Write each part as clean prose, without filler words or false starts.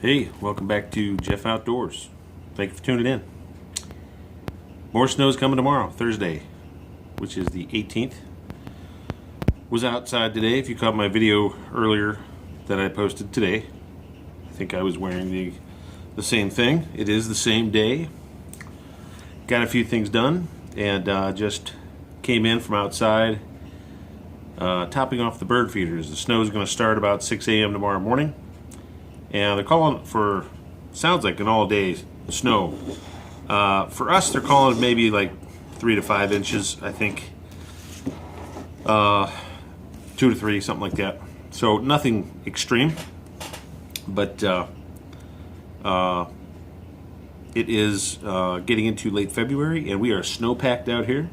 Hey, welcome back to Jeff Outdoors. Thank you for tuning in. More snow is coming tomorrow, Thursday, which is the 18th. Was outside today. If you caught my video earlier that I posted today, I think I was wearing the same thing. It is the same day. Got a few things done and just came in from outside, topping off the bird feeders. The snow is going to start about 6 a.m. tomorrow morning. And they're calling for, sounds like an all-day snow. For us, they're calling it maybe like 3 to 5 inches, I think. 2 to 3, something like that. So nothing extreme, but it is getting into late February, and we are snow-packed out here.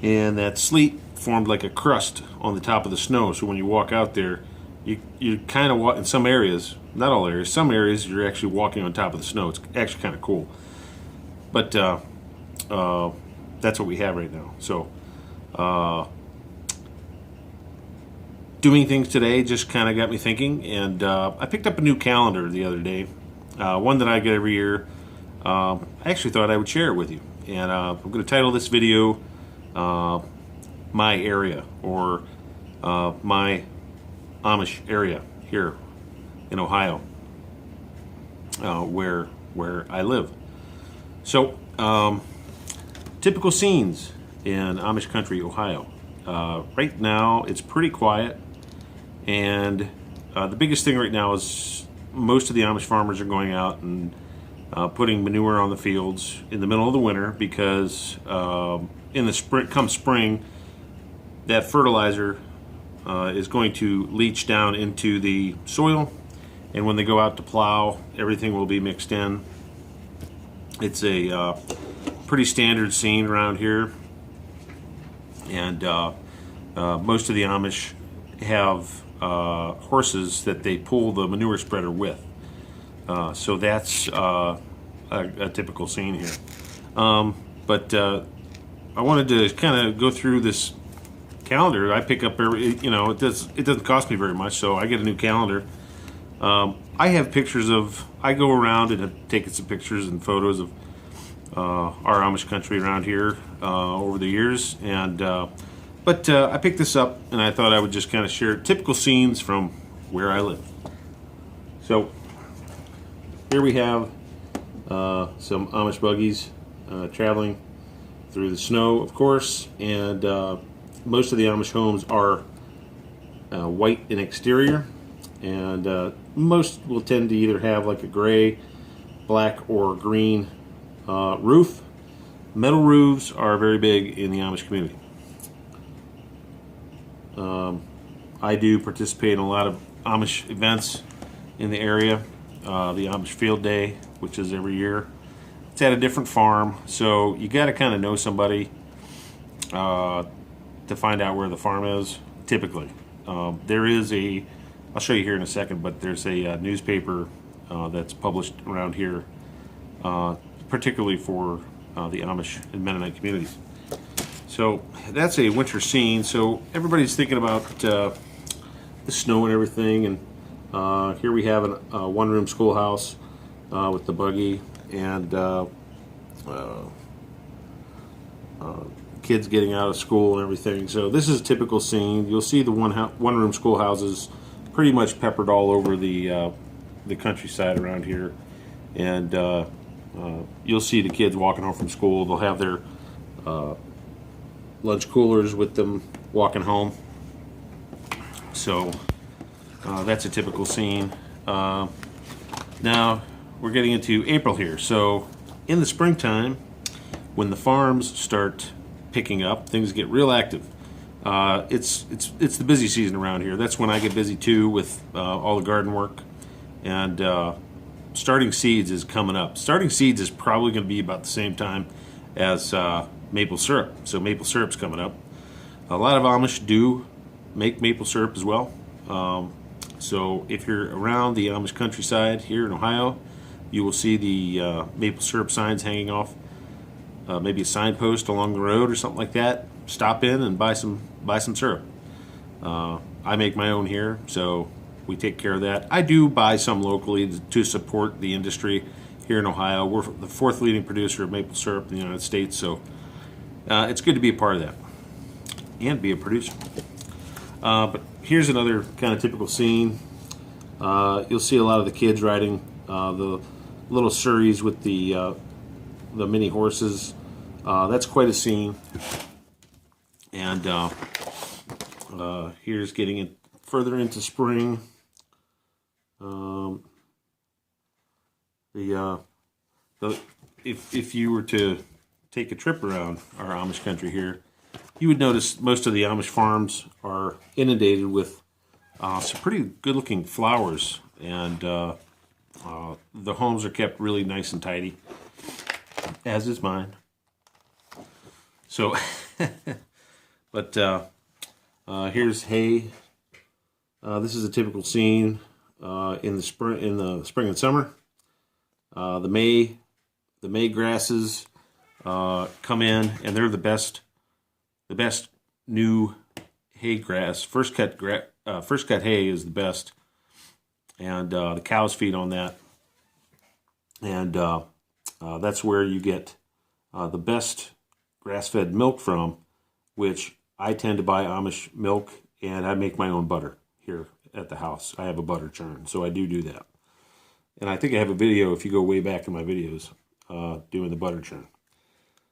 And that sleet formed like a crust on the top of the snow, so when you walk out there, you kind of walk in some areas, not all areas, some areas you're actually walking on top of the snow. It's actually kind of cool. But that's what we have right now. So doing things today just kind of got me thinking, and I picked up a new calendar the other day, one that I get every year. I actually thought I would share it with you, and I'm going to title this video My Area, or My Amish Area here in Ohio, where I live. So typical scenes in Amish country, Ohio. Right now it's pretty quiet, and the biggest thing right now is most of the Amish farmers are going out and putting manure on the fields in the middle of the winter, because in the spring, come spring, that fertilizer is going to leach down into the soil, and when they go out to plow, everything will be mixed in. It's a pretty standard scene around here, and most of the Amish have horses that they pull the manure spreader with. So that's a typical scene here. But I wanted to kind of go through this calendar. I pick up every, it doesn't cost me very much, so I get a new calendar. I have pictures of, I go around and have taken some pictures and photos of our Amish country around here over the years, and but I picked this up and I thought I would just kind of share typical scenes from where I live. So here we have some Amish buggies traveling through the snow, of course, and most of the Amish homes are white in exterior, and most will tend to either have like a gray, black, or green roof. Metal roofs are very big in the Amish community. I do participate in a lot of Amish events in the area. The Amish Field Day, which is every year. It's at a different farm, so you got to kind of know somebody to find out where the farm is, typically. There is I'll show you here in a second, but there's a newspaper that's published around here, particularly for the Amish and Mennonite communities. So that's a winter scene. So everybody's thinking about the snow and everything, and here we have a one-room schoolhouse with the buggy, and kids getting out of school and everything. So this is a typical scene. You'll see the one-room schoolhouses pretty much peppered all over the countryside around here, and you'll see the kids walking home from school. They'll have their lunch coolers with them walking home. So that's a typical scene. Now we're getting into April here. So in the springtime, when the farms start picking up, things get real active. It's the busy season around here. That's when I get busy too, with all the garden work, and starting seeds is coming up. Starting seeds is probably going to be about the same time as maple syrup. So maple syrup's coming up. A lot of Amish do make maple syrup as well. So if you're around the Amish countryside here in Ohio, you will see the maple syrup signs hanging off maybe a signpost along the road or something like that. Stop in and buy some syrup. I make my own here, so we take care of that. I do buy some locally to support the industry here in Ohio. We're the fourth leading producer of maple syrup in the United States, so it's good to be a part of that and be a producer. But here's another kind of typical scene. You'll see a lot of the kids riding the little surreys with the mini horses. That's quite a scene. And here's getting it further into spring. If you were to take a trip around our Amish country here, you would notice most of the Amish farms are inundated with some pretty good-looking flowers, and the homes are kept really nice and tidy, as is mine. So, but here's hay. This is a typical scene in the spring and summer. The May grasses come in, and they're the best new hay grass. First cut hay is the best, and the cows feed on that, and that's where you get the best grass-fed milk from, which I tend to buy Amish milk, and I make my own butter here at the house. I have a butter churn, so I do that. And I think I have a video, if you go way back in my videos, doing the butter churn.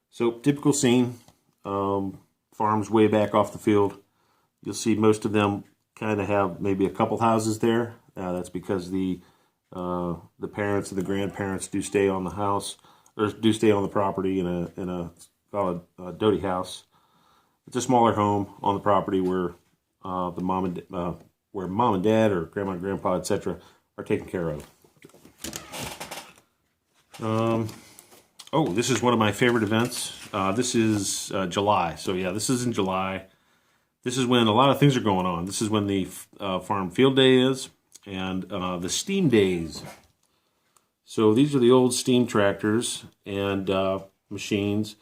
So, typical scene, farms way back off the field. You'll see most of them kind of have maybe a couple houses there. That's because the parents and the grandparents do stay on the house, or do stay on the property in a called a doty house. It's a smaller home on the property where mom and dad or grandma and grandpa, etc., are taken care of. This is one of my favorite events. This is July. So yeah, this is in July. This is when a lot of things are going on. This is when the farm field day is, and the steam days. So these are the old steam tractors and machines.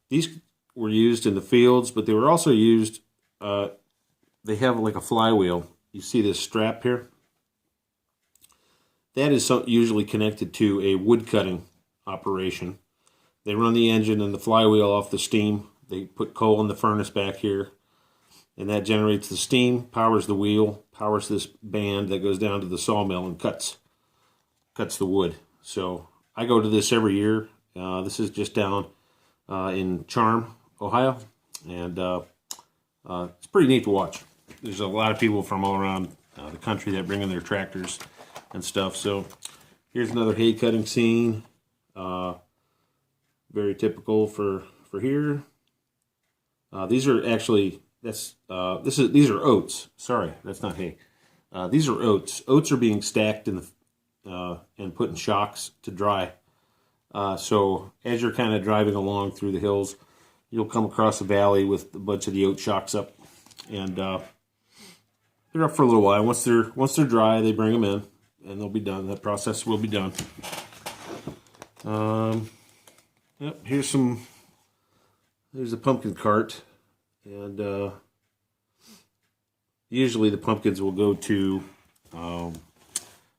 These were used in the fields, but they were also used, they have like a flywheel. You see this strap here? That is usually connected to a wood cutting operation. They run the engine and the flywheel off the steam. They put coal in the furnace back here, and that generates the steam, powers the wheel, powers this band that goes down to the sawmill and cuts the wood. So I go to this every year. This is just down in Charm, Ohio, and it's pretty neat to watch. There's a lot of people from all around the country that bring in their tractors and stuff. So here's another hay cutting scene. Very typical for here. These are actually these are oats. Sorry, that's not hay. These are oats. Oats are being stacked in the and put in shocks to dry. So as you're kind of driving along through the hills, you'll come across a valley with a bunch of the oat shocks up, and they're up for a little while. Once they're dry, they bring them in, and they'll be done. That process will be done. Yep. Here's a pumpkin cart, and usually the pumpkins will go to.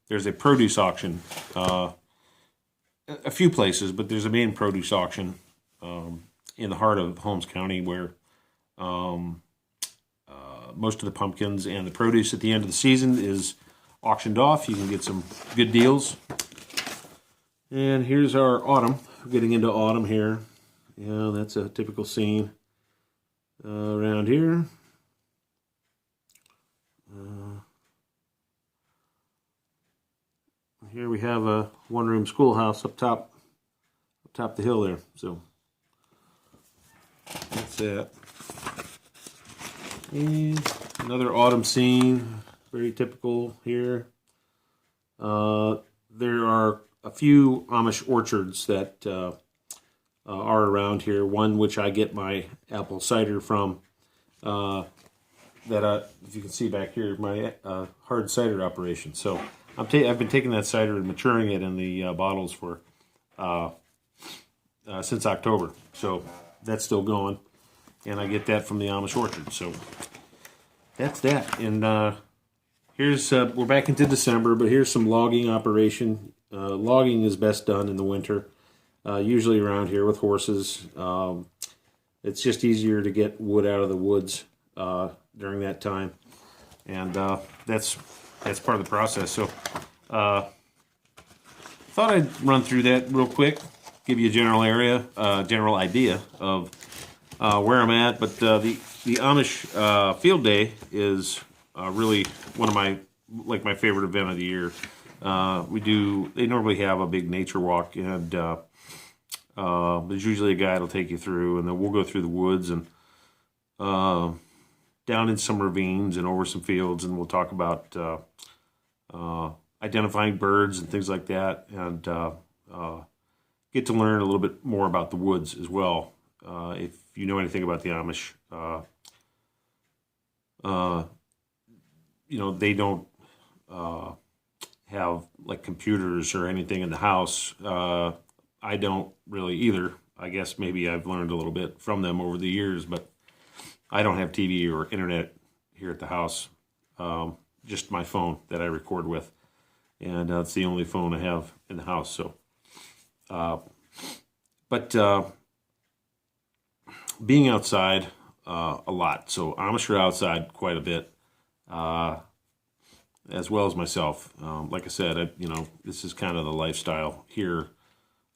There's a produce auction. A few places, but there's a main produce auction in the heart of Holmes County where most of the pumpkins and the produce at the end of the season is auctioned off. You can get some good deals. And here's our autumn. We're getting into autumn here. Yeah, that's a typical scene around here. Here we have a one-room schoolhouse up top the hill there. So that's that. And another autumn scene, very typical here. There are a few Amish orchards that are around here. One which I get my apple cider from. If you can see back here, my hard cider operation. So I've been taking that cider and maturing it in the bottles for since October. So that's still going, and I get that from the Amish orchard. So that's that. And Here's we're back into December, but here's some logging operation. Logging is best done in the winter, usually around here with horses. It's just easier to get wood out of the woods during that time, and that's part of the process. So, thought I'd run through that real quick, give you a general idea of where I'm at. But the Amish field day is really one of my favorite event of the year. They normally have a big nature walk, and there's usually a guide that'll take you through, and then we'll go through the woods and down in some ravines and over some fields, and we'll talk about identifying birds and things like that, and get to learn a little bit more about the woods as well. If you know anything about the Amish, they don't have like computers or anything in the house. I don't really either. I guess maybe I've learned a little bit from them over the years, but I don't have TV or internet here at the house. Just my phone that I record with, and it's the only phone I have in the house. So, but being outside a lot. So Amish are outside quite a bit, as well as myself. Like I said, this is kind of the lifestyle here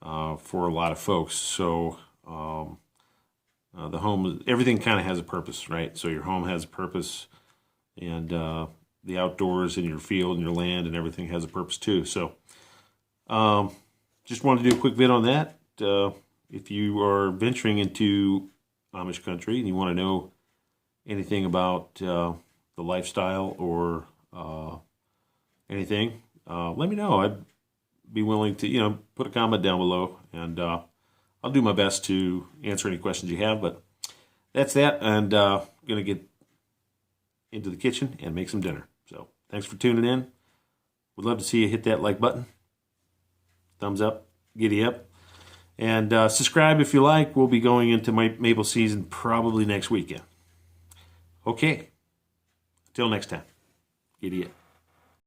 for a lot of folks. So the home, everything kind of has a purpose, right? So your home has a purpose, and the outdoors and your field and your land and everything has a purpose too. So just wanted to do a quick vid on that. If you are venturing into Amish country and you want to know anything about the lifestyle or anything, let me know. I'd be willing to, put a comment down below, and I'll do my best to answer any questions you have. But that's that, and going to get into the kitchen and make some dinner. So thanks for tuning in. Would love to see you hit that like button, thumbs up, giddy up, and subscribe if you like. We'll be going into my maple season probably next weekend. Okay, until next time, giddy up.